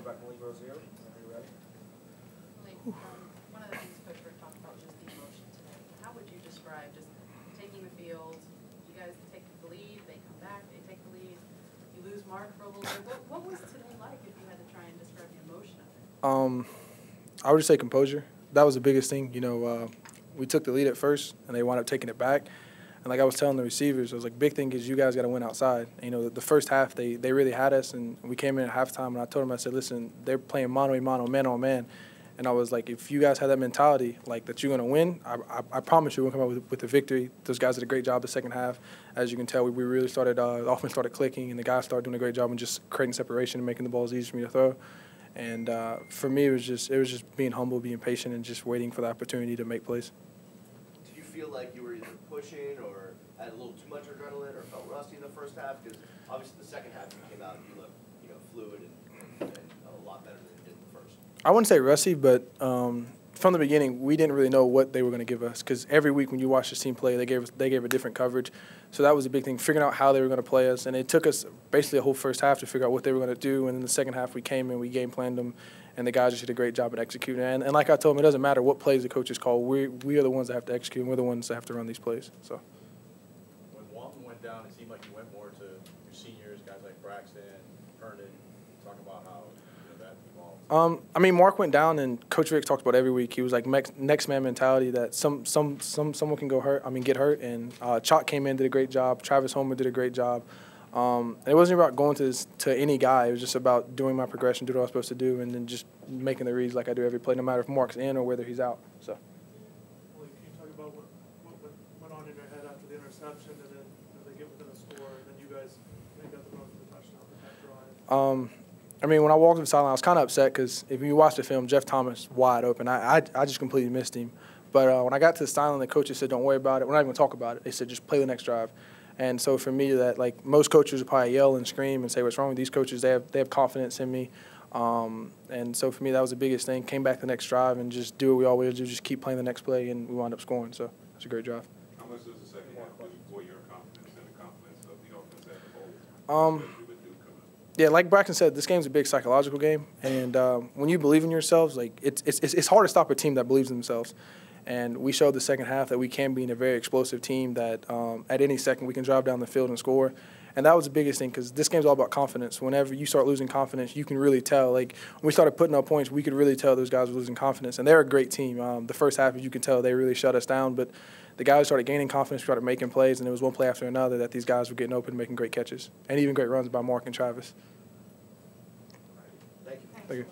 quarterback Malik Rosier. Whenever you're ready. Malik, one of the things Coach Rick talked about was just the emotion today. How would you describe just taking the field? You guys take the lead, they come back, they take the lead. You lose Mark for a little bit. What was today like if you had to try and describe the emotion of it? I would just say composure. That was the biggest thing. We took the lead at first, and they wound up taking it back. And like I was telling the receivers, I was like, big thing is you guys got to win outside. And, the first half, they really had us, and we came in at halftime, and I told them, I said, listen, they're playing mano a mano, man on man. And I was like, if you guys have that mentality, like that you're going to win, I promise you we'll come out with a victory. Those guys did a great job the second half. As you can tell, we really started, the offense started clicking, and the guys started doing a great job and just creating separation and making the balls easy for me to throw. And for me, it was just being humble, being patient, and just waiting for the opportunity to make plays. Do you feel like you were either pushing or had a little too much adrenaline or felt rusty in the first half? Because obviously the second half you came out and you looked, fluid and a lot better than you did in the first. I wouldn't say rusty, but from the beginning, we didn't really know what they were going to give us because every week when you watch this team play, they gave a different coverage. So that was a big thing, figuring out how they were going to play us. And it took us basically a whole first half to figure out what they were going to do. And in the second half, we came in, we game planned them, and the guys just did a great job at executing. And like I told them, it doesn't matter what plays the coaches call. We are the ones that have to execute, and we're the ones that have to run these plays. So. When Walton went down, it seemed like you went more to your seniors, guys like Braxton, Herndon. Talk about how that evolved. Mark went down, and Coach Rick talked about every week. He was like next man mentality that someone can get hurt. And Chalk came in, did a great job. Travis Homer did a great job. It wasn't about going to any guy. It was just about doing my progression, do what I was supposed to do, and then just making the reads like I do every play, no matter if Mark's in or whether he's out. So. Well, can you talk about what went on in your head after the interception, and then they get within a score, and then you guys got the run for the touchdown with that drive? When I walked to the sideline, I was kind of upset because if you watch the film, Jeff Thomas wide open. I just completely missed him. But when I got to the sideline, the coaches said, don't worry about it. We're not even going to talk about it. They said, just play the next drive. And so for me, that like most coaches would probably yell and scream and say, what's wrong with these coaches? They have confidence in me. And so for me, that was the biggest thing. Came back the next drive and just do what we always do, just keep playing the next play, and we wound up scoring. So it was a great drive. How much does the second half do for your confidence and the confidence of the offense as a whole? Yeah, like Braxton said, this game's a big psychological game, and when you believe in yourselves, like it's hard to stop a team that believes in themselves. And we showed the second half that we can be in a very explosive team that at any second we can drive down the field and score. And that was the biggest thing because this game's all about confidence. Whenever you start losing confidence, you can really tell. Like when we started putting up points, we could really tell those guys were losing confidence. And they're a great team. The first half, as you can tell, they really shut us down. But the guys started gaining confidence, started making plays, and it was one play after another that these guys were getting open, making great catches, and even great runs by Mark and Travis. Thank you. Thank you.